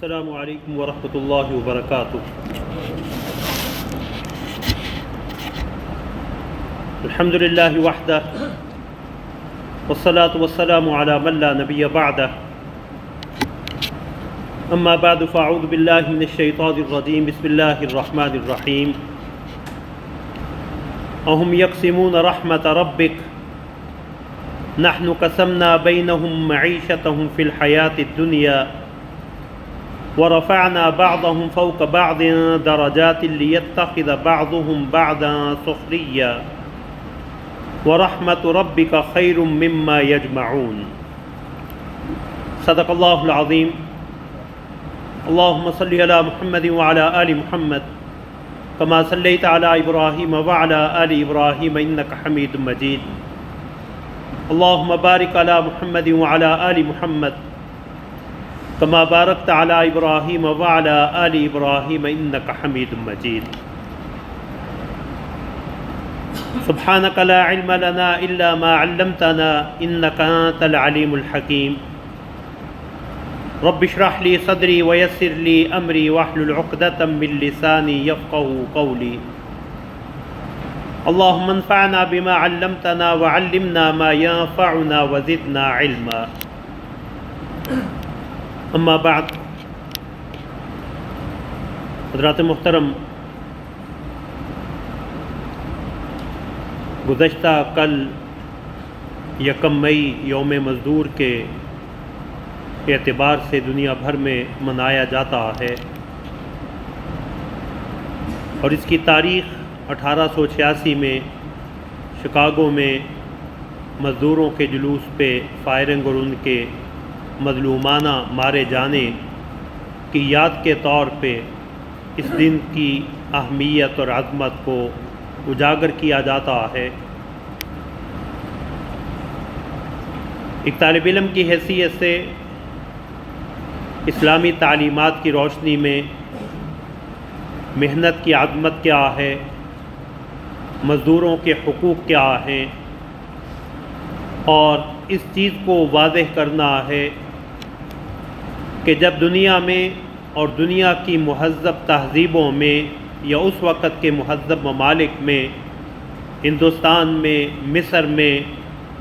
السلام علیکم ورحمۃ اللہ وبرکاتہ۔ الحمد للہ وحدہ والصلاة والسلام علی من لا نبی بعدہ، اما بعد فاعوذ باللہ من الشیطان الرجیم، بسم اللہ الرحمن الرحیم۔ اہم یقسمون رحمت ربک نحن قسمنا بینہم معیشتہم فی الحیاۃ الدنیا ورفعنا بعضهم فوق بعض درجات ليتخذ بعضهم بعضا سخريا ورحمة ربك خير مما يجمعون۔ صدق اللہ العظیم۔ اللهم صل على محمد وعلى آل محمد كما صليت على إبراهيم وعلى آل إبراهيم إنك حميد مجيد۔ اللهم بارك على محمد وعلى آل محمد كما باركت على إبراهيم وعلى آل إبراهيم إنك حميد مجيد۔ سبحانك لا علم لنا إلا ما علمتنا إنك أنت العليم الحكيم۔ رب اشرح لي صدري ويسر لي أمري واحلل عقدة من لساني يفقهوا قولي۔ اللهم انفعنا بما علمتنا وعلمنا ما ينفعنا وزدنا علما۔ اما بعد، حضرات محترم، گزشتہ کل یکم مئی یوم مزدور کے اعتبار سے دنیا بھر میں منایا جاتا ہے، اور اس کی تاریخ 1886 میں شکاگو میں مزدوروں کے جلوس پہ فائرنگ اور ان کے مظلومانہ مارے جانے کی یاد کے طور پہ اس دن کی اہمیت اور عظمت کو اجاگر کیا جاتا ہے۔ ایک طالب علم کی حیثیت سے اسلامی تعلیمات کی روشنی میں محنت کی عظمت کیا ہے، مزدوروں کے حقوق کیا ہیں، اور اس چیز کو واضح کرنا ہے کہ جب دنیا میں اور دنیا کی مہذب تہذیبوں میں یا اس وقت کے مہذب ممالک میں، ہندوستان میں، مصر میں،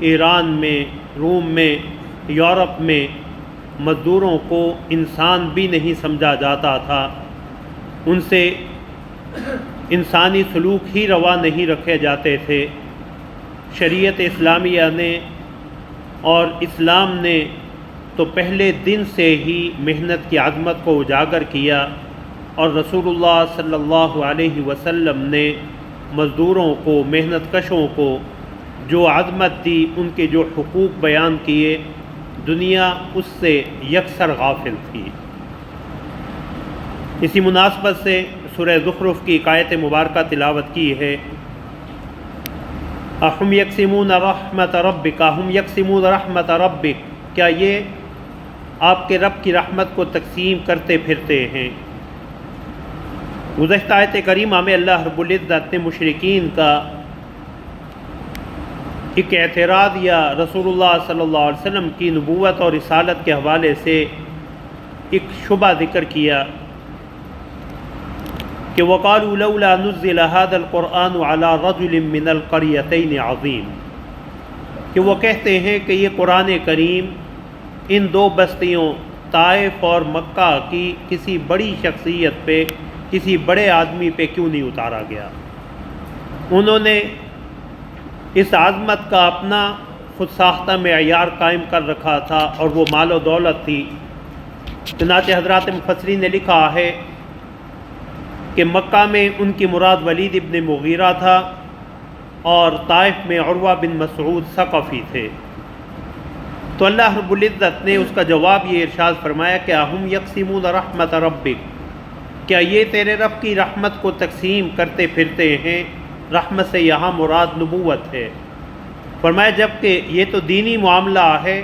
ایران میں، روم میں، یورپ میں مزدوروں کو انسان بھی نہیں سمجھا جاتا تھا، ان سے انسانی سلوک ہی روا نہیں رکھے جاتے تھے، شریعت اسلامیہ نے اور اسلام نے تو پہلے دن سے ہی محنت کی عظمت کو اجاگر کیا، اور رسول اللہ صلی اللہ علیہ وسلم نے مزدوروں کو، محنت کشوں کو جو عظمت دی، ان کے جو حقوق بیان کیے، دنیا اس سے یکسر غافل تھی۔ اسی مناسبت سے سورہ زخرف کی ایک آیت مبارکہ تلاوت کی ہے، اَهُمْ يَقْسِمُونَ رَحْمَةَ رَبِّكَ اَهُمْ يَقْسِمُونَ رَحْمَةَ رَبِّكَ، کیا یہ آپ کے رب کی رحمت کو تقسیم کرتے پھرتے ہیں؟ گزشتہ آیت کریمہ میں اللہ رب العزت نے مشرکین کا ایک اعتراض یا رسول اللہ صلی اللہ علیہ وسلم کی نبوت اور رسالت کے حوالے سے ایک شبہ ذکر کیا کہ وَقَالُوا لَوْلَا نُزِّلَ هَذَا الْقُرْآنُ عَلَى رَجُلٍ مِّنَ الْقَرْيَتَيْنِ عَظِيمٍ، کہ وہ کہتے ہیں کہ یہ قرآن کریم ان دو بستیوں طائف اور مکہ کی کسی بڑی شخصیت پہ، کسی بڑے آدمی پہ کیوں نہیں اتارا گیا؟ انہوں نے اس عظمت کا اپنا خود ساختہ معیار قائم کر رکھا تھا، اور وہ مال و دولت تھی۔ چنانچہ حضرات مفسرین نے لکھا ہے کہ مکہ میں ان کی مراد ولید ابن مغیرہ تھا، اور طائف میں عروہ بن مسعود ثقفی تھے۔ تو اللہ رب العزت نے اس کا جواب یہ ارشاد فرمایا کہ اَهُمْ يَقْسِمُونَ رَحْمَةَ رَبِّكَ، کیا یہ تیرے رب کی رحمت کو تقسیم کرتے پھرتے ہیں؟ رحمت سے یہاں مراد نبوت ہے۔ فرمایا جبکہ یہ تو دینی معاملہ ہے،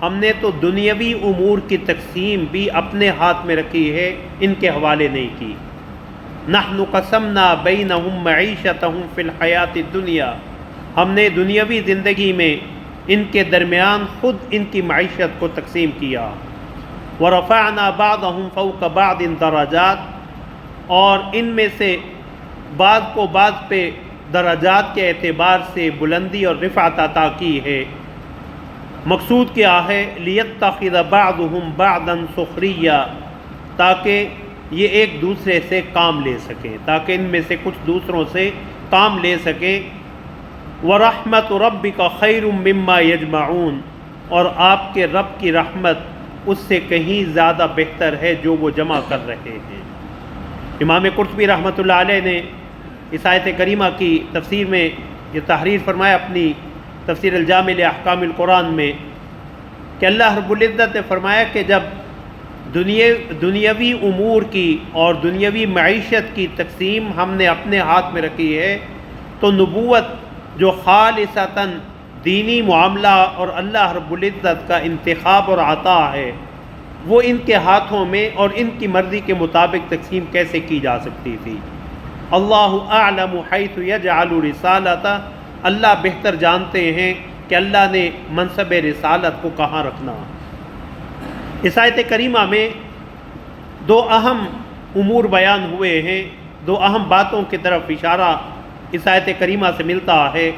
ہم نے تو دنیاوی امور کی تقسیم بھی اپنے ہاتھ میں رکھی ہے، ان کے حوالے نہیں کی۔ نحن قسمنا بینہم معیشتہم فی الحیات الدنیا، ہم نے دنیاوی زندگی میں ان کے درمیان خود ان کی معیشت کو تقسیم کیا۔ وَرَفَعْنَا بَعْضَهُمْ فَوْقَ بَعْضٍ دَرَجَاتٍ، اور ان میں سے بعض کو بعض پہ درجات کے اعتبار سے بلندی اور رفعت عطا کی ہے۔ مقصود کیا ہے؟ لِيَتَّخِذَ بَعْضُهُمْ بَعْضًا سُخْرِيًّا، تاکہ یہ ایک دوسرے سے کام لے سکیں، تاکہ ان میں سے کچھ دوسروں سے کام لے سکیں۔ وَرَحْمَةُ رَبِّكَ خَيْرٌ مِّمَّا يَجْمَعُونَ، اور آپ کے رب کی رحمت اس سے کہیں زیادہ بہتر ہے جو وہ جمع کر رہے ہیں۔ امام قرطبی رحمۃ اللہ علیہ نے اس آیت کریمہ کی تفسیر میں یہ تحریر فرمایا اپنی تفسیر الجامع لاحکام القرآن میں کہ اللہ رب العزت نے فرمایا کہ جب دنیاوی امور کی اور دنیاوی معیشت کی تقسیم ہم نے اپنے ہاتھ میں رکھی ہے، تو نبوت جو خالصتاً دینی معاملہ اور اللہ رب العزت کا انتخاب اور عطا ہے، وہ ان کے ہاتھوں میں اور ان کی مرضی کے مطابق تقسیم کیسے کی جا سکتی تھی؟ اللہ اعلم حیث یجعل رسالتہ، اللہ بہتر جانتے ہیں کہ اللہ نے منصب رسالت کو کہاں رکھنا۔ اس آیت کریمہ میں دو اہم امور بیان ہوئے ہیں، دو اہم باتوں کی طرف اشارہ اس آیت کریمہ سے ملتا ہے۔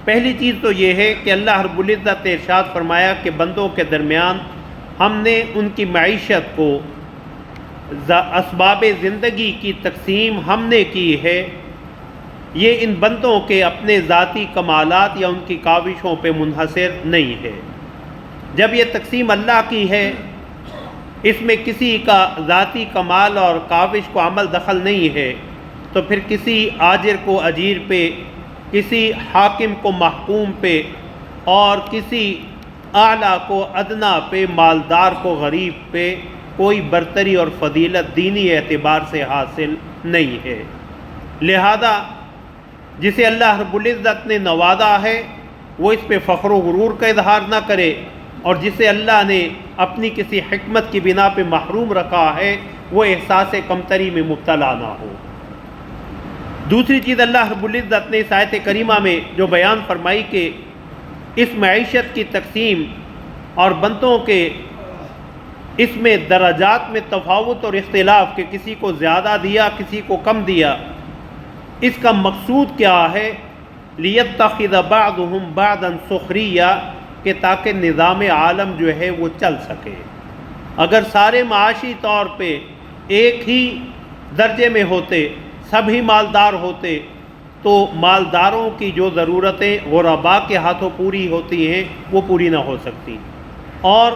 پہلی چیز تو یہ ہے کہ اللہ رب العزت نے ارشاد فرمایا کہ بندوں کے درمیان ہم نے ان کی معیشت کو، اسباب زندگی کی تقسیم ہم نے کی ہے، یہ ان بندوں کے اپنے ذاتی کمالات یا ان کی کاوشوں پہ منحصر نہیں ہے۔ جب یہ تقسیم اللہ کی ہے، اس میں کسی کا ذاتی کمال اور کاوش کو عمل دخل نہیں ہے، تو پھر کسی آجر کو اجیر پہ، کسی حاکم کو محکوم پہ، اور کسی اعلیٰ کو ادنا پہ، مالدار کو غریب پہ کوئی برتری اور فضیلت دینی اعتبار سے حاصل نہیں ہے۔ لہذا جسے اللہ رب العزت نے نوازا ہے وہ اس پہ فخر و غرور کا اظہار نہ کرے، اور جسے اللہ نے اپنی کسی حکمت کی بنا پہ محروم رکھا ہے وہ احساس کمتری میں مبتلا نہ ہو۔ دوسری چیز اللہ رب العزت نے اس آیت کریمہ میں جو بیان فرمائی کہ اس معیشت کی تقسیم اور بندوں کے اس میں درجات میں تفاوت اور اختلاف، کہ کسی کو زیادہ دیا کسی کو کم دیا، اس کا مقصود کیا ہے؟ لِيَتَّخِذَ بَعْضُهُمْ بَعْضًا سُخْرِيًّا، کہ تاکہ نظام عالم جو ہے وہ چل سکے۔ اگر سارے معاشی طور پہ ایک ہی درجے میں ہوتے، سب ہی مالدار ہوتے، تو مالداروں کی جو ضرورتیں غرباء کے ہاتھوں پوری ہوتی ہیں وہ پوری نہ ہو سکتی، اور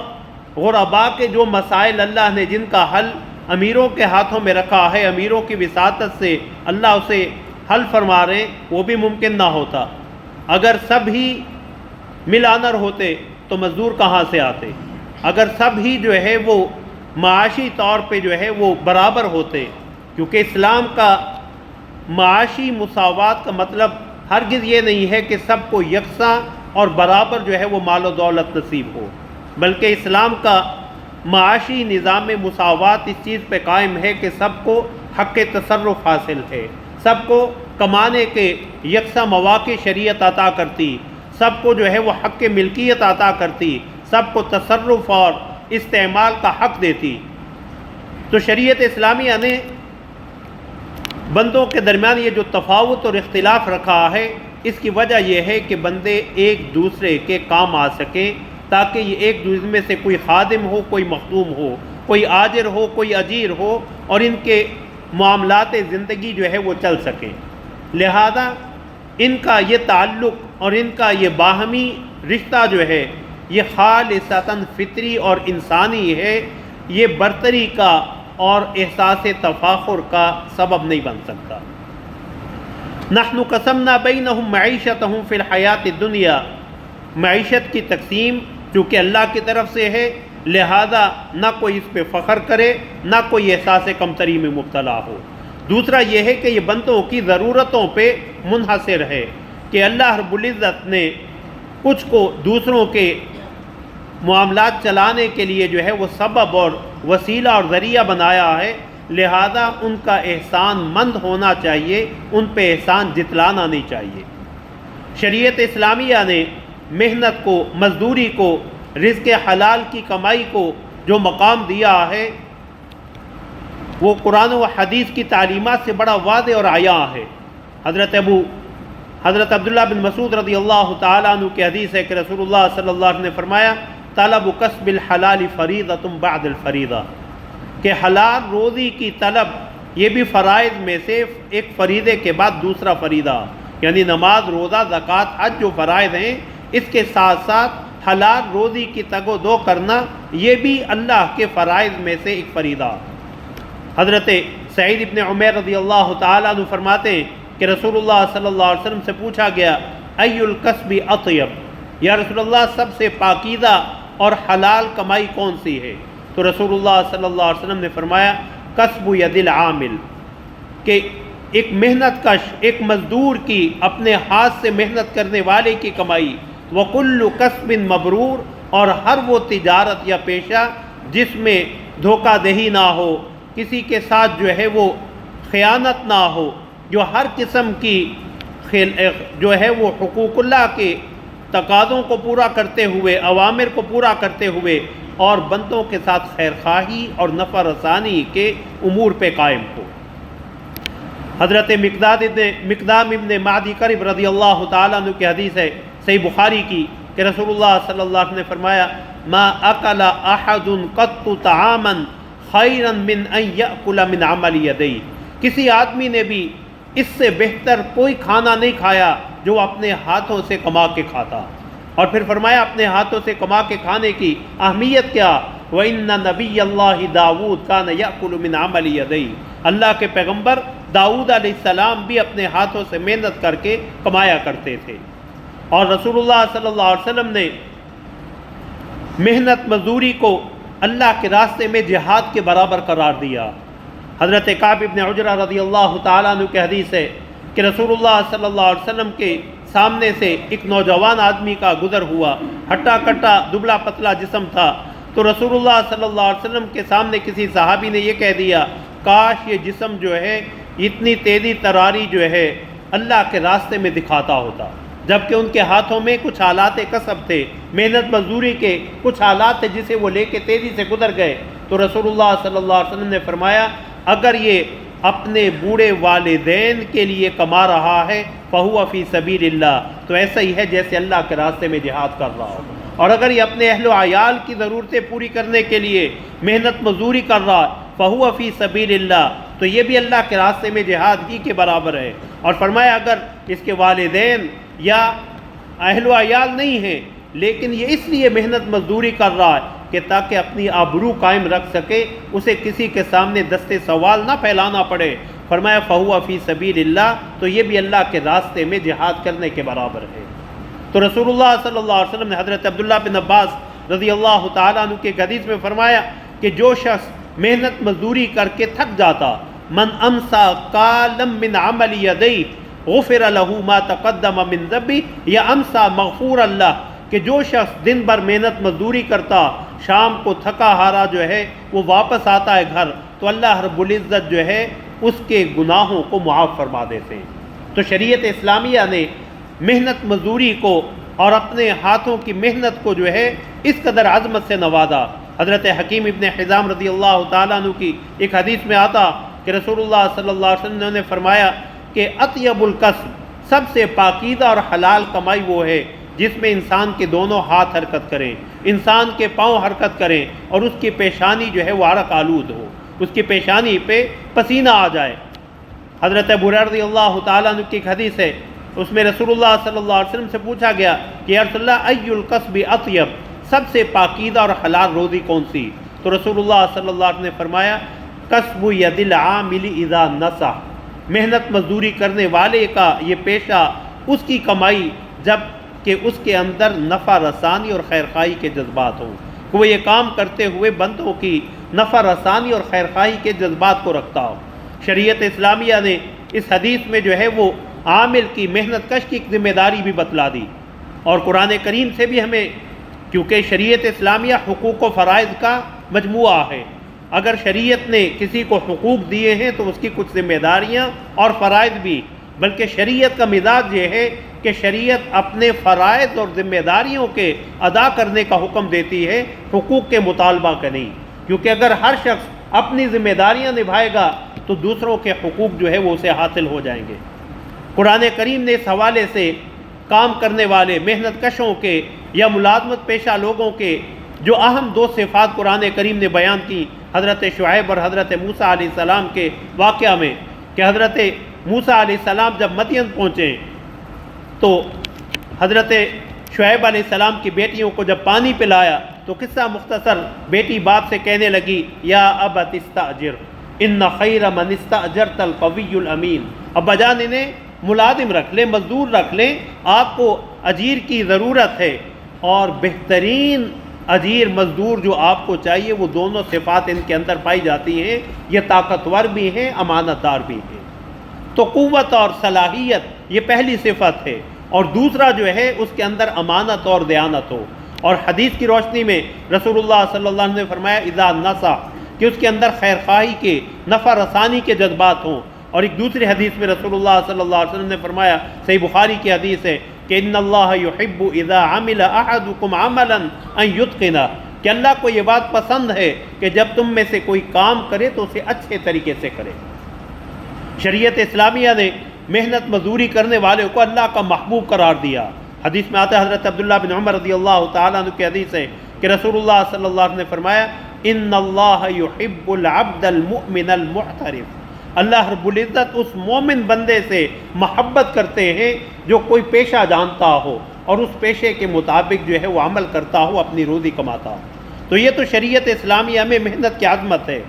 غرباء کے جو مسائل اللہ نے جن کا حل امیروں کے ہاتھوں میں رکھا ہے، امیروں کی وساطت سے اللہ اسے حل فرما رہے ہیں، وہ بھی ممکن نہ ہوتا۔ اگر سب ہی مل آنر ہوتے تو مزدور کہاں سے آتے؟ اگر سب ہی جو ہے وہ معاشی طور پہ جو ہے وہ برابر ہوتے، کیونکہ اسلام کا معاشی مساوات کا مطلب ہرگز یہ نہیں ہے کہ سب کو یکساں اور برابر جو ہے وہ مال و دولت نصیب ہو، بلکہ اسلام کا معاشی نظام مساوات اس چیز پہ قائم ہے کہ سب کو حق تصرف حاصل ہے، سب کو کمانے کے یکساں مواقع شریعت عطا کرتی، سب کو جو ہے وہ حق ملکیت عطا کرتی، سب کو تصرف اور استعمال کا حق دیتی۔ تو شریعت اسلامیہ نے بندوں کے درمیان یہ جو تفاوت اور اختلاف رکھا ہے، اس کی وجہ یہ ہے کہ بندے ایک دوسرے کے کام آ سکیں، تاکہ یہ ایک دوسرے میں سے کوئی خادم ہو، کوئی مخدوم ہو، کوئی آجر ہو، کوئی اجیر ہو، اور ان کے معاملات زندگی جو ہے وہ چل سکیں۔ لہذا ان کا یہ تعلق اور ان کا یہ باہمی رشتہ جو ہے یہ خالصتاً فطری اور انسانی ہے، یہ برتری کا اور احساس تفاخر کا سبب نہیں بن سکتا۔ نحن قسمنا بینہم معیشتہم فی الحیات الدنیا، معیشت کی تقسیم چونکہ اللہ کی طرف سے ہے، لہذا نہ کوئی اس پہ فخر کرے، نہ کوئی احساس کمتری میں مبتلا ہو۔ دوسرا یہ ہے کہ یہ بندوں کی ضرورتوں پہ منحصر ہے، کہ اللہ رب العزت نے کچھ کو دوسروں کے معاملات چلانے کے لیے جو ہے وہ سبب اور وسیلہ اور ذریعہ بنایا ہے، لہذا ان کا احسان مند ہونا چاہیے، ان پہ احسان جتلانا نہیں چاہیے۔ شریعت اسلامیہ نے محنت کو، مزدوری کو، رزق حلال کی کمائی کو جو مقام دیا ہے وہ قرآن و حدیث کی تعلیمات سے بڑا واضح اور عیاں ہے۔ حضرت عبداللہ بن مسعود رضی اللہ تعالیٰ عنہ کی حدیث ہے کہ رسول اللہ صلی اللہ علیہ وسلم نے فرمایا طلب کسب الحلال فریضۃ بعد الفریضہ، کہ حلال روزی کی طلب یہ بھی فرائض میں سے ایک فریضے کے بعد دوسرا فریضہ، یعنی نماز، روزہ، زکوٰۃ، حج جو فرائض ہیں، اس کے ساتھ ساتھ حلال روزی کی تگ و دو کرنا یہ بھی اللہ کے فرائض میں سے ایک فریضہ۔ حضرت سعید ابن عمیر رضی اللہ تعالیٰ عنہ فرماتے ہیں کہ رسول اللہ صلی اللہ علیہ وسلم سے پوچھا گیا ای الکسب اطیب، یا رسول اللہ سب سے پاکیزہ اور حلال کمائی کون سی ہے؟ تو رسول اللہ صلی اللہ علیہ وسلم نے فرمایا کسب ید العامل، کہ ایک محنت کش، ایک مزدور کی، اپنے ہاتھ سے محنت کرنے والے کی کمائی، وکل کسب مبرور، اور ہر وہ تجارت یا پیشہ جس میں دھوکہ دہی نہ ہو، کسی کے ساتھ جو ہے وہ خیانت نہ ہو، جو ہر قسم کی جو ہے وہ حقوق اللہ کے تقاضوں کو پورا کرتے ہوئے، اوامر کو پورا کرتے ہوئے، اور بندوں کے ساتھ خیر خواہی اور نفع رسانی کے امور پہ قائم ہو۔ حضرت مقدام ابن معدی کرب رضی اللہ تعالیٰ عنہ کی حدیث ہے صحیح بخاری کی کہ رسول اللہ صلی اللہ علیہ وسلم نے فرمایا ما اکل احد قط طعاما خیرا من ان یأکل من عمل یدیہ، کسی آدمی نے بھی اس سے بہتر کوئی کھانا نہیں کھایا جو اپنے ہاتھوں سے کما کے کھاتا۔ اور پھر فرمایا اپنے ہاتھوں سے کما کے کھانے کی اہمیت کیا، وَإِنَّ نَبِيَّ اللَّهِ داؤد كَانَ يَأْكُلُ مِنْ عَمَلِ يَدَيْهِ، اللہ کے پیغمبر داؤد علیہ السلام بھی اپنے ہاتھوں سے محنت کر کے کمایا کرتے تھے۔ اور رسول اللہ صلی اللہ علیہ وسلم نے محنت مزدوری کو اللہ کے راستے میں جہاد کے برابر قرار دیا۔ حضرت کعب ابن عجرہ رضی اللہ تعالیٰ عنہ کی حدیث ہے کہ رسول اللہ صلی اللہ علیہ وسلم کے سامنے سے ایک نوجوان آدمی کا گزر ہوا، ہٹا کٹا دبلا پتلا جسم تھا، تو رسول اللہ صلی اللہ علیہ وسلم کے سامنے کسی صحابی نے یہ کہہ دیا کاش یہ جسم جو ہے اتنی تیزی تراری جو ہے اللہ کے راستے میں دکھاتا ہوتا، جبکہ ان کے ہاتھوں میں کچھ آلات کسب تھے، محنت مزدوری کے کچھ آلات تھے جسے وہ لے کے تیزی سے گزر گئے۔ تو رسول اللہ صلی اللہ علیہ وسلم نے فرمایا اگر یہ اپنے بوڑھے والدین کے لیے کما رہا ہے فہو فی سبیل اللہ، تو ایسا ہی ہے جیسے اللہ کے راستے میں جہاد کر رہا ہو، اور اگر یہ اپنے اہل و عیال کی ضرورتیں پوری کرنے کے لیے محنت مزدوری کر رہا ہے فہو فی سبیل اللہ، تو یہ بھی اللہ کے راستے میں جہاد ہی کے برابر ہے۔ اور فرمایا اگر اس کے والدین یا اہل و عیال نہیں ہیں لیکن یہ اس لیے محنت مزدوری کر رہا ہے کہ تاکہ اپنی آبرو قائم رکھ سکے، اسے کسی کے سامنے دستے سوال نہ پھیلانا پڑے، فرمایا فہو فی سبیل اللہ، تو یہ بھی اللہ کے راستے میں جہاد کرنے کے برابر ہے۔ تو رسول اللہ صلی اللہ علیہ وسلم نے حضرت عبداللہ بن عباس رضی اللہ تعالیٰ عنہ کے حدیث میں فرمایا کہ جو شخص محنت مزدوری کر کے تھک جاتا، من امسا کالم من عمل یدیہ غفر له ما تقدم من ذنبہ، یا امسا مغفور اللہ، کہ جو شخص دن بھر محنت مزدوری کرتا، شام کو تھکا ہارا جو ہے وہ واپس آتا ہے گھر، تو اللہ رب العزت جو ہے اس کے گناہوں کو معاف فرما دیتے ہیں۔ تو شریعت اسلامیہ نے محنت مزدوری کو اور اپنے ہاتھوں کی محنت کو جو ہے اس قدر عظمت سے نوازا۔ حضرت حکیم ابن حزام رضی اللہ تعالیٰ عنہ کی ایک حدیث میں آتا کہ رسول اللہ صلی اللہ علیہ وسلم نے فرمایا کہ اطیب الکسب، سب سے پاکیزہ اور حلال کمائی وہ ہے جس میں انسان کے دونوں ہاتھ حرکت کریں، انسان کے پاؤں حرکت کریں، اور اس کی پیشانی جو ہے وہ عرق آلود ہو، اس کی پیشانی پہ پسینہ آ جائے۔ حضرت ابو ہریرہ رضی اللہ تعالیٰ عنہ کی ایک حدیث ہے، اس میں رسول اللہ صلی اللہ علیہ وسلم سے پوچھا گیا کہ یا رسول اللہ ای الکسب اطیب، سب سے پاکیزہ اور حلال روزی کون سی؟ تو رسول اللہ صلی اللہ علیہ وسلم نے فرمایا کسب ید العامل اذا نصح، محنت مزدوری کرنے والے کا یہ پیشہ، اس کی کمائی جب کہ اس کے اندر نفع رسانی اور خیر خواہی کے جذبات ہوں، کہ وہ یہ کام کرتے ہوئے بندوں کی نفع رسانی اور خیر خواہی کے جذبات کو رکھتا ہو۔ شریعت اسلامیہ نے اس حدیث میں جو ہے وہ عامل کی، محنت کش کی ذمہ داری بھی بتلا دی، اور قرآن کریم سے بھی ہمیں، کیونکہ شریعت اسلامیہ حقوق و فرائض کا مجموعہ ہے، اگر شریعت نے کسی کو حقوق دیے ہیں تو اس کی کچھ ذمہ داریاں اور فرائض بھی، بلکہ شریعت کا مزاج یہ ہے کہ شریعت اپنے فرائض اور ذمہ داریوں کے ادا کرنے کا حکم دیتی ہے، حقوق کے مطالبہ کا نہیں، کیونکہ اگر ہر شخص اپنی ذمہ داریاں نبھائے گا تو دوسروں کے حقوق جو ہے وہ اسے حاصل ہو جائیں گے۔ قرآن کریم نے اس حوالے سے کام کرنے والے محنت کشوں کے یا ملازمت پیشہ لوگوں کے جو اہم دو صفات قرآن کریم نے بیان کی، حضرت شعیب اور حضرت موسیٰ علیہ السلام کے واقعہ میں، کہ حضرت موسیٰ علیہ السلام جب مدین پہنچے تو حضرت شعیب علیہ السلام کی بیٹیوں کو جب پانی پلایا تو قصہ مختصر، بیٹی باپ سے کہنے لگی یا ابت استاجر ان خیر من استاجرت القوی الامین، ابا جان انہیں ملازم رکھ لیں، مزدور رکھ لیں، آپ کو اجیر کی ضرورت ہے، اور بہترین اجیر مزدور جو آپ کو چاہیے وہ دونوں صفات ان کے اندر پائی جاتی ہیں، یہ طاقتور بھی ہیں، امانت دار بھی ہیں۔ تو قوت اور صلاحیت یہ پہلی صفت ہے، اور دوسرا جو ہے اس کے اندر امانت اور دیانت ہو۔ اور حدیث کی روشنی میں رسول اللہ صلی اللہ علیہ وسلم نے فرمایا اذا نصح، کہ اس کے اندر خیر خواہی کے، نفع رسانی کے جذبات ہوں۔ اور ایک دوسری حدیث میں رسول اللہ صلی اللہ علیہ وسلم نے فرمایا، صحیح بخاری کی حدیث ہے، کہ ان اللہ یحب اذا عمل احدکم عملا ان یتقنہ، کہ اللہ کو یہ بات پسند ہے کہ جب تم میں سے کوئی کام کرے تو اسے اچھے طریقے سے کرے۔ شریعت اسلامیہ نے محنت مزدوری کرنے والے کو اللہ کا محبوب قرار دیا۔ حدیث میں آتا ہے، حضرت عبداللہ بن عمر رضی اللہ تعالیٰ عنہ کی حدیث ہے کہ رسول اللہ صلی اللہ علیہ وسلم نے فرمایا ان اللہ یحب العبد المؤمن المحترف، اللہ رب العزت اس مومن بندے سے محبت کرتے ہیں جو کوئی پیشہ جانتا ہو اور اس پیشے کے مطابق جو ہے وہ عمل کرتا ہو، اپنی روزی کماتا ہو۔ تو یہ تو شریعت اسلامیہ میں محنت کی عظمت ہے۔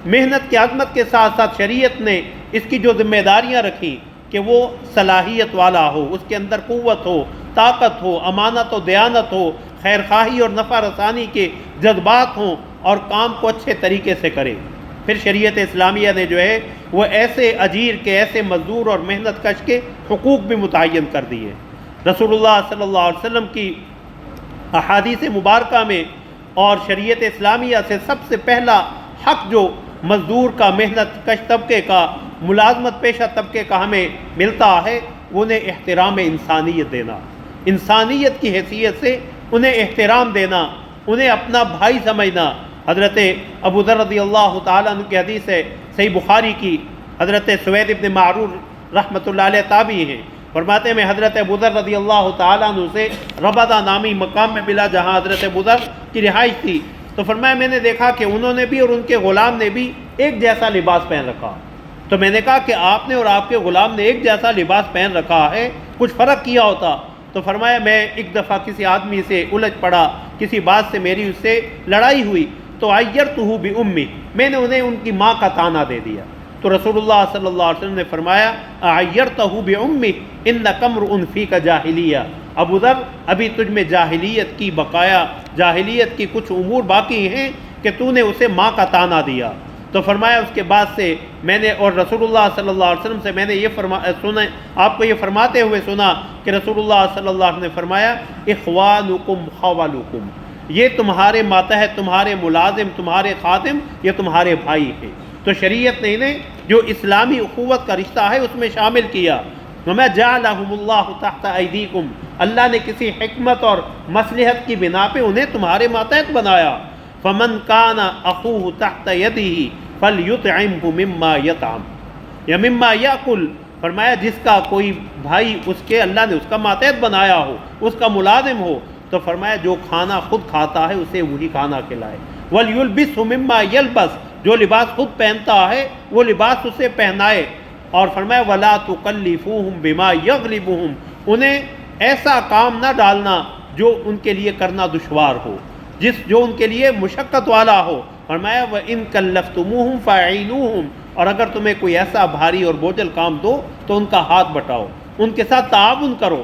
محنت کی عظمت کے ساتھ ساتھ شریعت نے اس کی جو ذمہ داریاں رکھی کہ وہ صلاحیت والا ہو، اس کے اندر قوت ہو، طاقت ہو، امانت و دیانت ہو، خیر خواہی اور نفع رسانی کے جذبات ہوں، اور کام کو اچھے طریقے سے کرے۔ پھر شریعت اسلامیہ نے جو ہے وہ ایسے اجیر کے، ایسے مزدور اور محنت کش کے حقوق بھی متعین کر دیے۔ رسول اللہ صلی اللہ علیہ وسلم کی احادیث مبارکہ میں اور شریعت اسلامیہ سے سب سے پہلا حق جو مزدور کا، محنت کش طبقے کا، ملازمت پیشہ طبقے کا ہمیں ملتا ہے، انہیں احترام انسانیت دینا، انسانیت کی حیثیت سے انہیں احترام دینا، انہیں اپنا بھائی سمجھنا۔ حضرت ابو ذر رضی اللہ تعالیٰ عنہ کی حدیث ہے صحیح بخاری کی، حضرت سوید ابن معرور رحمۃ اللہ علیہ تابعی ہیں، فرماتے ہیں میں حضرت ابو ذر رضی اللہ تعالیٰ عنہ سے ربضہ نامی مقام میں ملا جہاں حضرت ابو ذر کی رہائش تھی، تو فرمایا میں نے دیکھا کہ انہوں نے بھی اور ان کے غلام نے بھی ایک جیسا لباس پہن رکھا۔ تو میں نے کہا کہ آپ نے اور آپ کے غلام نے ایک جیسا لباس پہن رکھا ہے، کچھ فرق کیا ہوتا؟ تو فرمایا میں ایک دفعہ کسی آدمی سے الجھ پڑا، کسی بات سے میری اس سے لڑائی ہوئی، تو عیرتہ بأمی، میں نے انہیں ان کی ماں کا طعنہ دے دیا۔ تو رسول اللہ صلی اللہ علیہ وسلم نے فرمایا عیرتہ بأمی انک امرؤ فیک جاہلیہ، ابو ذر ابھی تجھ میں جاہلیت کی بقایا، جاہلیت کی کچھ امور باقی ہیں کہ تو نے اسے ماں کا طعنہ دیا۔ تو فرمایا اس کے بعد سے میں نے، اور رسول اللہ صلی اللہ علیہ وسلم سے میں نے یہ سنا، آپ کو یہ فرماتے ہوئے سنا کہ رسول اللہ صلی اللہ علیہ وسلم نے فرمایا اخوانکم خوالکم، یہ تمہارے ماتحت، تمہارے ملازم، تمہارے خادم، یہ تمہارے بھائی ہیں۔ تو شریعت نے انہیں جو اسلامی اخوت کا رشتہ ہے اس میں شامل کیا۔ وَمَا جَعَلَهُمُ اللَّهُ تَحْتَ أَيْدِيكُمْ، اللہ نے کسی حکمت اور مصلحت کی بنا پہ انہیں تمہارے ماتحت بنایا۔ فَمَنْ كَانَ أَخُوهُ تَحْتَ يَدِهِ فَلْيُطْعِمْهُ مِمَّا يَطْعَمُ یا مما یاکل، فرمایا جس کا کوئی بھائی اس کے اللہ نے اس کا ماتحت بنایا ہو، اس کا ملازم ہو، تو فرمایا جو کھانا خود کھاتا ہے اسے وہی کھانا کھلائے۔ وَلْيُلْبِسْهُ مِمَّا يَلْبَسْ، جو لباس خود پہنتا ہے وہ لباس اسے پہنائے۔ اور فرمایا وَلَا تُكَلِّفُوهُمْ بِمَا يَغْلِبُهُمْ، انہیں ایسا کام نہ ڈالنا جو ان کے لیے کرنا دشوار ہو، جو ان کے لیے مشقت والا ہو۔ فرمایا وَإِن كَلَّفْتُمُوهُمْ فَاعِنُوهُمْ، اور اگر تمہیں کوئی ایسا بھاری اور بوجھل کام دو تو ان کا ہاتھ بٹاؤ، ان کے ساتھ تعاون کرو۔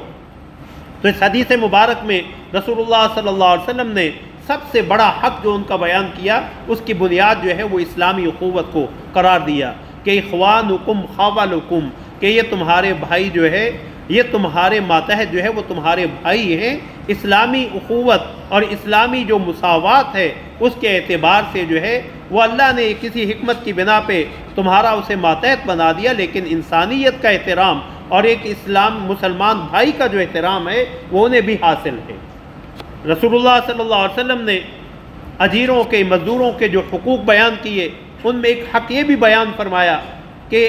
تو اس حدیث مبارک میں رسول اللہ صلی اللہ علیہ وسلم نے سب سے بڑا حق جو ان کا بیان کیا، اس کی بنیاد جو ہے وہ اسلامی اخوت کو قرار دیا کہ اخوانکم خوالکم، کہ یہ تمہارے بھائی جو ہے، یہ تمہارے ماتحت جو ہے وہ تمہارے بھائی ہیں۔ اسلامی اخوت اور اسلامی جو مساوات ہے اس کے اعتبار سے جو ہے وہ اللہ نے کسی حکمت کی بنا پہ تمہارا اسے ماتحت بنا دیا، لیکن انسانیت کا احترام اور ایک مسلمان بھائی کا جو احترام ہے وہ انہیں بھی حاصل ہے۔ رسول اللہ صلی اللہ علیہ وسلم نے اجیروں کے، مزدوروں کے جو حقوق بیان کیے، ان میں ایک حق یہ بھی بیان فرمایا کہ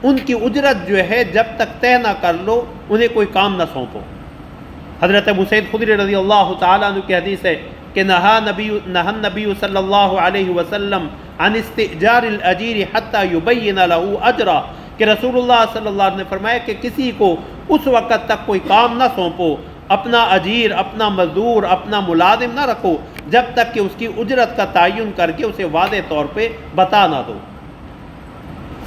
ان کی اجرت جو ہے جب تک طے نہ کر لو انہیں کوئی کام نہ سونپو۔ حضرت ابو سعید خدری رضی اللہ تعالیٰ عنہ کی حدیث ہے کہ نہا النبی صلی اللہ علیہ وسلم عن استئجار الاجیر حتی یبین له اجرا، کہ رسول اللہ صلی اللہ علیہ وسلم نے فرمایا کہ کسی کو اس وقت تک کوئی کام نہ سونپو، اپنا اجیر، اپنا مزدور، اپنا ملازم نہ رکھو جب تک کہ اس کی اجرت کا تعین کر کے اسے واضح طور پہ بتا نہ دو۔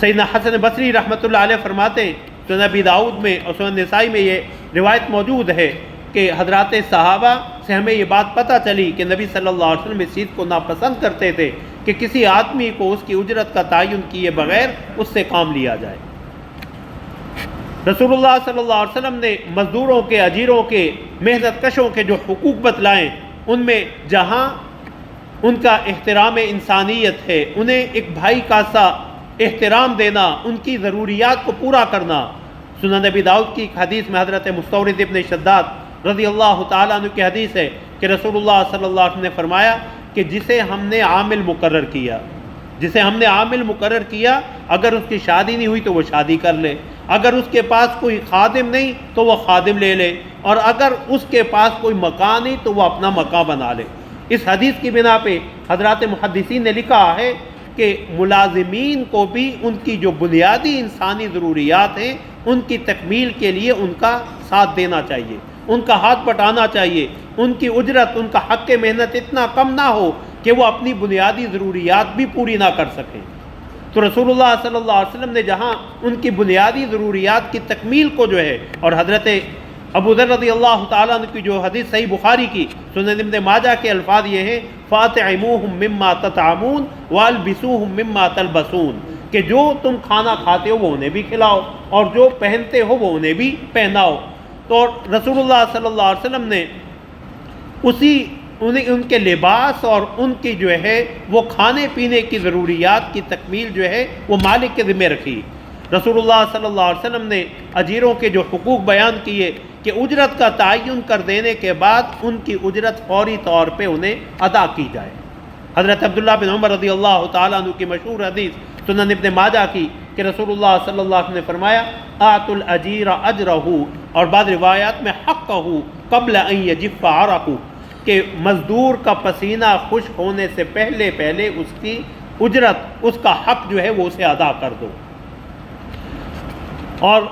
سیدنا حسن بصری رحمۃ اللہ علیہ فرماتے ہیں، سنن ابی داؤد میں اور سنن نسائی میں یہ روایت موجود ہے کہ حضرات صحابہ سے ہمیں یہ بات پتہ چلی کہ نبی صلی اللہ علیہ وسلم اس چیز کو ناپسند کرتے تھے کہ کسی آدمی کو اس کی اجرت کا تعین کیے بغیر اس سے کام لیا جائے۔ رسول اللہ صلی اللہ علیہ وسلم نے مزدوروں کے، اجیروں کے، محنت کشوں کے جو حقوق بتلائیں، ان میں جہاں ان کا احترام انسانیت ہے، انہیں ایک بھائی کا سا احترام دینا، ان کی ضروریات کو پورا کرنا۔ سنن ابی داؤد کی ایک حدیث میں حضرت مستورد ابن شداد رضی اللہ تعالیٰ عنہ کی حدیث ہے کہ رسول اللہ صلی اللہ علیہ وسلم نے فرمایا کہ جسے ہم نے عامل مقرر کیا، اگر اس کی شادی نہیں ہوئی تو وہ شادی کر لے، اگر اس کے پاس کوئی خادم نہیں تو وہ خادم لے لے، اور اگر اس کے پاس کوئی مکان نہیں تو وہ اپنا مکان بنا لے۔ اس حدیث کی بنا پہ حضرات محدثین نے لکھا ہے کہ ملازمین کو بھی ان کی جو بنیادی انسانی ضروریات ہیں ان کی تکمیل کے لیے ان کا ساتھ دینا چاہیے، ان کا ہاتھ بٹانا چاہیے، ان کی اجرت، ان کا حق محنت اتنا کم نہ ہو کہ وہ اپنی بنیادی ضروریات بھی پوری نہ کر سکیں۔ تو رسول اللہ صلی اللہ علیہ وسلم نے جہاں ان کی بنیادی ضروریات کی تکمیل کو جو ہے، اور حضرت ابو ذر رضی اللہ تعالیٰ عنہ کی جو حدیث صحیح بخاری کی، سنن ابن ماجہ کے الفاظ یہ ہیں فَاطِعِمُوهُم مِّمَّا تَطْعَمُونَ وَالْبِسُوهُم مِّمَّا تَلْبَسُونَ، کہ جو تم کھانا کھاتے ہو وہ انہیں بھی کھلاؤ اور جو پہنتے ہو وہ انہیں بھی پہناؤ۔ تو رسول اللہ صلی اللہ علیہ وسلم نے ان کے لباس اور ان کی جو ہے وہ کھانے پینے کی ضروریات کی تکمیل جو ہے وہ مالک کے ذمہ رکھی۔ رسول اللہ صلی اللہ علیہ وسلم نے اجیروں کے جو حقوق بیان کیے کہ اجرت کا تعین کر دینے کے بعد ان کی اجرت فوری طور پہ انہیں ادا کی جائے۔ حضرت عبداللہ بن عمر رضی اللہ تعالیٰ عنہ کی مشہور حدیث سنن ابن ماجہ کی کہ رسول اللہ صلی اللہ علیہ وسلم نے فرمایا آتوا الاجیر اجرہ، اور بعض روایات میں حقہ قبل ان یجف عرقہ، کہ مزدور کا پسینہ خشک ہونے سے پہلے اس کی اجرت، اس کا حق جو ہے وہ اسے ادا کر دو۔ اور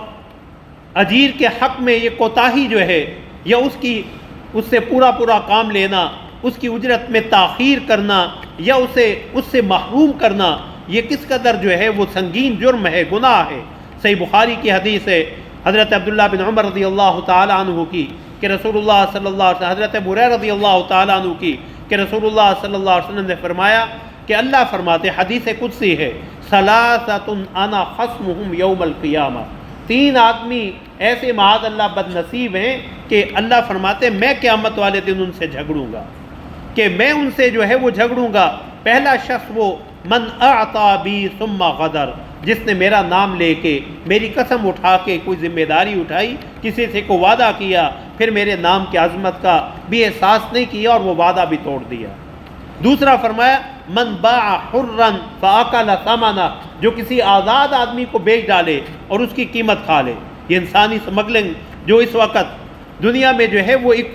اجیر کے حق میں یہ کوتاہی جو ہے یا اس سے پورا کام لینا، اس کی اجرت میں تاخیر کرنا یا اس سے محروم کرنا، یہ کس قدر جو ہے وہ سنگین جرم ہے، گناہ ہے۔ صحیح بخاری کی حدیث ہے حضرت عبداللہ بن عمر رضی اللہ تعالیٰ عنہ کی کہ رسول اللہ صلی اللہ علیہ وسلم، حضرت ابو ہریرہ رضی اللہ تعالیٰ عنہ کی کہ رسول اللہ صلی اللہ علیہ وسلم نے فرمایا کہ اللہ فرماتے، حدیث قدسی ہے، ثلاثۃ انا خصمہم یوم القیامہ، 3 آدمی ایسے معاذ اللہ بد نصیب ہیں کہ اللہ فرماتے میں قیامت والے دن ان سے جھگڑوں گا، کہ میں ان سے جو ہے وہ جھگڑوں گا۔ پہلا شخص وہ من اعطا بی ثم غدر، جس نے میرا نام لے کے، میری قسم اٹھا کے کوئی ذمہ داری اٹھائی، کسی سے کو وعدہ کیا، پھر میرے نام کی عظمت کا بھی احساس نہیں کیا اور وہ وعدہ بھی توڑ دیا۔ دوسرا فرمایا من باع حرا فاکل ثمنہ، جو کسی آزاد آدمی کو بیچ ڈالے اور اس کی قیمت کھا لے۔ یہ انسانی سمگلنگ جو اس وقت دنیا میں جو ہے وہ ایک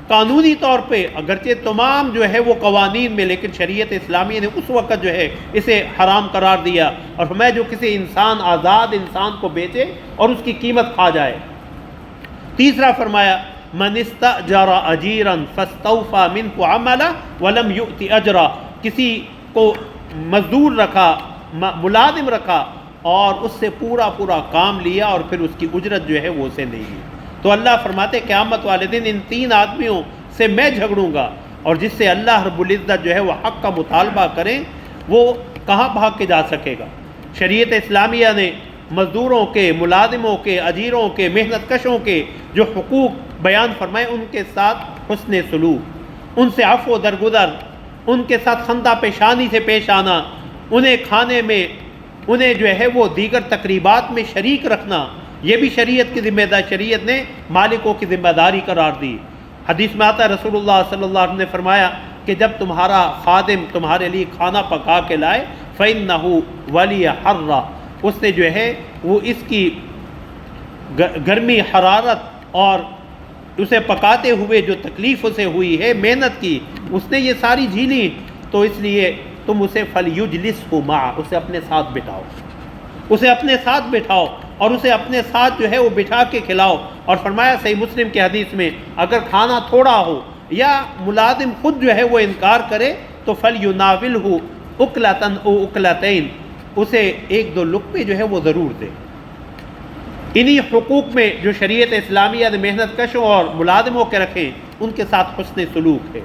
قانونی طور پہ، اگرچہ تمام جو ہے وہ قوانین میں، لیکن شریعت اسلامی نے اس وقت جو ہے اسے حرام قرار دیا، اور ہمیں جو کسی انسان، آزاد انسان کو بیچے اور اس کی قیمت کھا جائے۔ تیسرا فرمایا من استأجر اجیرا فاستوفى منه عملا ولم يؤت اجرا، کسی کو مزدور رکھا، ملازم رکھا اور اس سے پورا کام لیا اور پھر اس کی اجرت جو ہے وہ اسے نہیں لی، تو اللہ فرماتے قیامت والے دن ان 3 آدمیوں سے میں جھگڑوں گا، اور جس سے اللہ رب العزت جو ہے وہ حق کا مطالبہ کریں وہ کہاں بھاگ کے جا سکے گا۔ شریعت اسلامیہ نے مزدوروں کے، ملازموں کے، اجیروں کے، محنت کشوں کے جو حقوق بیان فرمائے، ان کے ساتھ حسن سلوک، ان سے عفو و درگزر، ان کے ساتھ خندہ پیشانی سے پیش آنا، انہیں کھانے میں، انہیں جو ہے وہ دیگر تقریبات میں شریک رکھنا، یہ بھی شریعت کی ذمہ داری، شریعت نے مالکوں کی ذمہ داری قرار دی۔ حدیث میں آتا ہے رسول اللہ صلی اللہ علیہ وسلم نے فرمایا کہ جب تمہارا خادم تمہارے لیے کھانا پکا کے لائے فَإِنَّهُ وَلِيَ حَرَّ، اس نے جو ہے وہ اس کی گرمی حرارت اور اسے پکاتے ہوئے جو تکلیف اسے ہوئی ہے، محنت کی، اس نے یہ ساری جھیلی، تو اس لیے تم اسے فَلْيُجْلِسْهُ مَعَ، اسے اپنے ساتھ بٹھاؤ، اسے اپنے ساتھ بٹھاؤ اور اسے اپنے ساتھ جو ہے وہ بٹھا کے کھلاؤ۔ اور فرمایا صحیح مسلم کی حدیث میں اگر کھانا تھوڑا ہو یا ملازم خود جو ہے وہ انکار کرے تو فَلْيُنَاوِلْهُ اُكْلَةً او اُكْلَتَيْن، اسے ایک دو لقمے جو ہے وہ ضرور دے۔ انہی حقوق میں جو شریعت اسلامیہ نے محنت کشوں اور ملازموں کے رکھیں، ان کے ساتھ حسن سلوک ہے،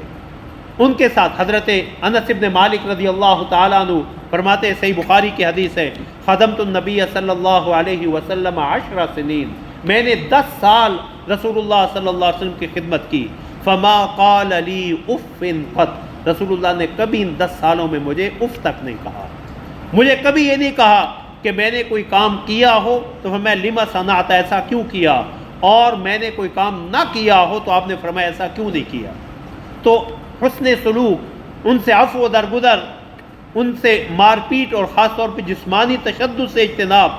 ان کے ساتھ۔ حضرت انس بن مالک رضی اللہ تعالیٰ عنہ فرماتے ہیں، صحیح بخاری کی حدیث ہے، خدمت النبی صلی اللہ علیہ وسلم 10 سنین، میں نے 10 سال رسول اللہ صلی اللہ علیہ وسلم کی خدمت کی، فما قال لی اف قط، رسول اللہ نے کبھی ان 10 سالوں میں مجھے اف تک نہیں کہا، مجھے کبھی یہ نہیں کہا کہ میں نے کوئی کام کیا ہو تو میں لما صنعت، ایسا کیوں کیا، اور میں نے کوئی کام نہ کیا ہو تو آپ نے فرمایا ایسا کیوں نہیں کیا۔ تو حسن سلوک، ان سے عفو و درگزر، ان سے مار پیٹ اور خاص طور پہ جسمانی تشدد سے اجتناب۔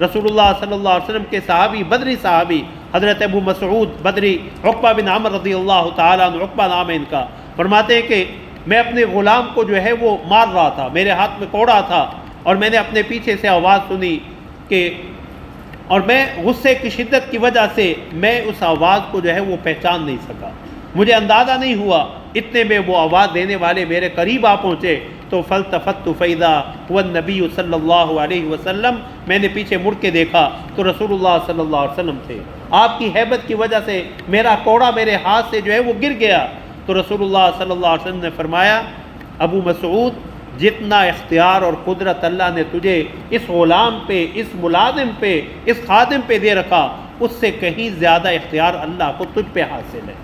رسول اللہ صلی اللہ علیہ وسلم کے صحابی، بدری صحابی حضرت ابو مسعود بدری عقبہ بن عامر رضی اللہ تعالیٰ عنہ، عقبہ نام ہے ان کا، فرماتے ہیں کہ میں اپنے غلام کو جو ہے وہ مار رہا تھا، میرے ہاتھ میں کوڑا تھا، اور میں نے اپنے پیچھے سے آواز سنی کہ، اور میں غصے کی شدت کی وجہ سے میں اس آواز کو جو ہے وہ پہچان نہیں سکا، مجھے اندازہ نہیں ہوا، اتنے میں وہ آواز دینے والے میرے قریب آ پہنچے، تو فَالْتَفَتُّ فَإِذَا هُوَ النَّبِيُّ صلی اللہ علیہ وسلم، میں نے پیچھے مڑ کے دیکھا تو رسول اللہ صلی اللہ علیہ وسلم تھے۔ آپ کی ہیبت کی وجہ سے میرا کوڑا میرے ہاتھ سے جو ہے وہ گر گیا، تو رسول اللہ صلی اللہ علیہ وسلم نے فرمایا، ابو مسعود، جتنا اختیار اور قدرت اللہ نے تجھے اس غلام پہ، اس ملازم پہ، اس خادم پہ دے رکھا، اس سے کہیں زیادہ اختیار اللہ کو تجھ پہ حاصل ہے۔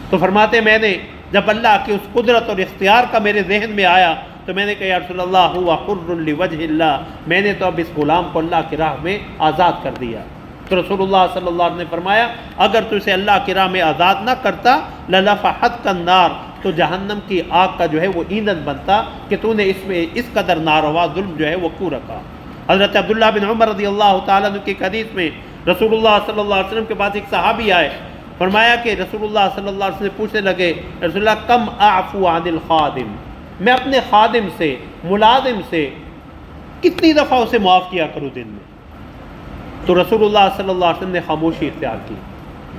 تو فرماتے میں نے جب اللہ کی اس قدرت اور اختیار کا میرے ذہن میں آیا تو میں نے کہا یا رسول اللہ ہوا حر لوجہ اللہ، میں نے تو اب اس غلام کو اللہ کی راہ میں آزاد کر دیا۔ تو رسول اللہ صلی اللہ علیہ وسلم نے فرمایا اگر تو اسے اللہ کی راہ میں آزاد نہ کرتا لَلَفَحَتْكَ النَّارُ، تو جہنم کی آگ کا جو ہے وہ ایندھن بنتا کہ تو نے اس میں اس قدر ناروا ظلم جو ہے وہ کیوں رکھا۔ حضرت عبداللہ بن عمر رضی اللہ تعالیٰ عنہ کی حدیث میں رسول اللہ صلی اللہ علیہ وسلم کے پاس ایک صحابی آئے، فرمایا کہ رسول اللہ صلی اللہ علیہ وسلم پوچھنے لگے، رسول اللہ کم اعفو عن الخادم، میں اپنے خادم سے، ملازم سے کتنی دفعہ اسے معاف کیا کروں دن میں؟ تو رسول اللہ صلی اللہ علیہ وسلم نے خاموشی اختیار کی۔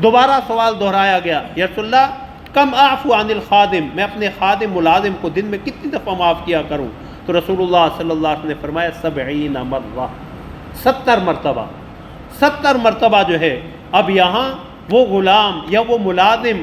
دوبارہ سوال دہرایا گیا، یا رسول اللہ کم اعفو عن الخادم، میں اپنے خادم ملازم کو دن میں کتنی دفعہ معاف کیا کروں؟ تو رسول اللہ صلی اللہ علیہ وسلم نے فرمایا 70 مرہ، 70 مرتبہ، 70 مرتبہ جو ہے۔ اب یہاں وہ غلام یا وہ ملازم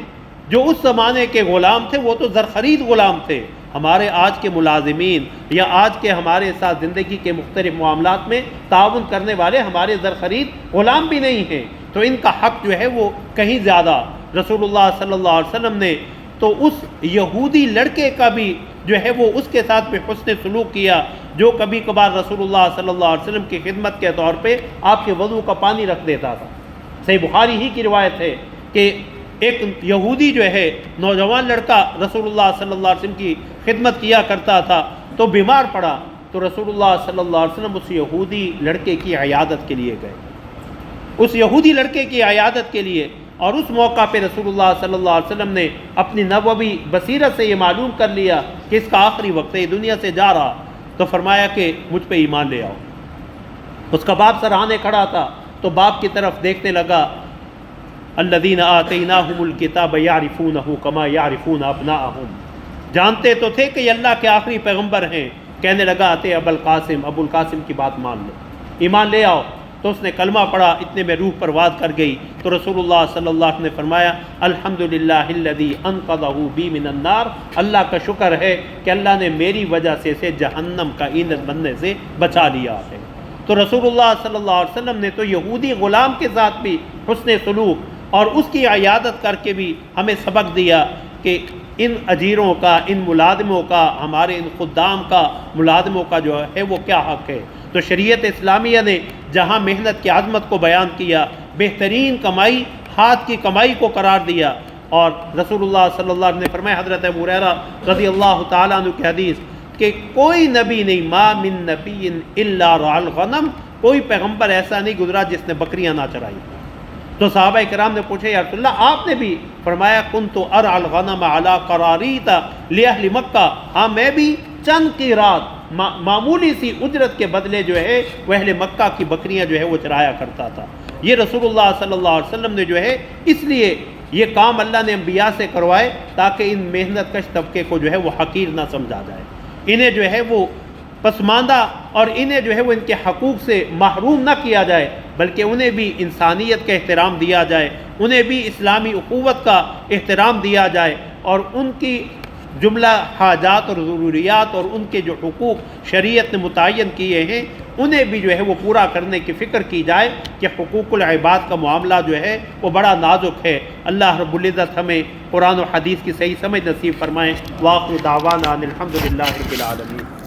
جو اس زمانے کے غلام تھے وہ تو زرخرید غلام تھے، ہمارے آج کے ملازمین یا آج کے ہمارے ساتھ زندگی کے مختلف معاملات میں تعاون کرنے والے ہمارے زرخرید غلام بھی نہیں ہیں، تو ان کا حق جو ہے وہ کہیں زیادہ۔ رسول اللہ صلی اللہ علیہ وسلم نے تو اس یہودی لڑکے کا بھی جو ہے وہ اس کے ساتھ بھی حسن سلوک کیا جو کبھی کبھار رسول اللہ صلی اللہ علیہ وسلم کی خدمت کے طور پہ آپ کے وضو کا پانی رکھ دیتا تھا۔ صحیح بخاری ہی کی روایت ہے کہ ایک یہودی جو ہے نوجوان لڑکا رسول اللہ صلی اللہ علیہ وسلم کی خدمت کیا کرتا تھا، تو بیمار پڑا، تو رسول اللہ صلی اللہ علیہ وسلم اس یہودی لڑکے کی عیادت کے لیے گئے، اس یہودی لڑکے کی عیادت کے لیے۔ اور اس موقع پہ رسول اللہ صلی اللہ علیہ وسلم نے اپنی نبوی بصیرت سے یہ معلوم کر لیا کہ اس کا آخری وقت ہے، یہ دنیا سے جا رہا، تو فرمایا کہ مجھ پہ ایمان لے آؤ۔ اس کا باپ سراہنے کھڑا تھا، تو باپ کی طرف دیکھنے لگا، الذین آتیناہم الکتاب یعرفونہ کما یعرفون ابناءہم، جانتے تو تھے کہ یہ اللہ کے آخری پیغمبر ہیں، کہنے لگا اتے ابو القاسم کی بات مان لو، ایمان لے آؤ۔ تو اس نے کلمہ پڑھا، اتنے میں روح پرواز کر گئی۔ تو رسول اللہ صلی اللہ علیہ وسلم نے فرمایا الحمدللہ الذی انقذہ بی من النار، اللہ کا شکر ہے کہ اللہ نے میری وجہ سے اسے جہنم کا ایندھن بننے سے بچا لیا ہے۔ تو رسول اللہ صلی اللہ علیہ وسلم نے تو یہودی غلام کے ساتھ بھی حسن سلوک اور اس کی عیادت کر کے بھی ہمیں سبق دیا کہ ان اجیروں کا، ان ملازموں کا، ہمارے ان خدام کا، ملازموں کا جو ہے وہ کیا حق ہے۔ تو شریعت اسلامیہ نے جہاں محنت کی عظمت کو بیان کیا، بہترین کمائی ہاتھ کی کمائی کو قرار دیا، اور رسول اللہ صلی اللہ علیہ وسلم نے فرمایا، حضرت ابو ہریرہ رضی اللہ تعالیٰ عنہ کی حدیث، کہ کوئی نبی نہیں، ما من نبی الا رعى الغنم، کوئی پیغمبر ایسا نہیں گزرا جس نے بکریاں نہ چرائی۔ تو صحابہ کرام نے پوچھا، یا رسول اللہ آپ نے بھی فرمایا، کنت ارعى الغنم على قراریط لاہل مکہ، ہاں میں بھی چند کی رات معمولی سی اجرت کے بدلے جو ہے وہ اہل مکہ کی بکریاں جو ہے وہ چرایا کرتا تھا۔ یہ رسول اللہ صلی اللہ علیہ وسلم نے جو ہے اس لیے یہ کام اللہ نے انبیاء سے کروائے تاکہ ان محنت کش طبقے کو جو ہے وہ حقیر نہ سمجھا جائے، انہیں جو ہے وہ پسماندہ اور انہیں جو ہے وہ ان کے حقوق سے محروم نہ کیا جائے، بلکہ انہیں بھی انسانیت کا احترام دیا جائے، انہیں بھی اسلامی اخوت کا احترام دیا جائے، اور ان کی جملہ حاجات اور ضروریات اور ان کے جو حقوق شریعت نے متعین کیے ہیں انہیں بھی جو ہے وہ پورا کرنے کی فکر کی جائے، کہ حقوق العباد کا معاملہ جو ہے وہ بڑا نازک ہے۔ اللہ رب العزت ہمیں قرآن و حدیث کی صحیح سمجھ نصیب فرمائیں۔ وآخر دعوانا ان الحمد للہ رب العالمین۔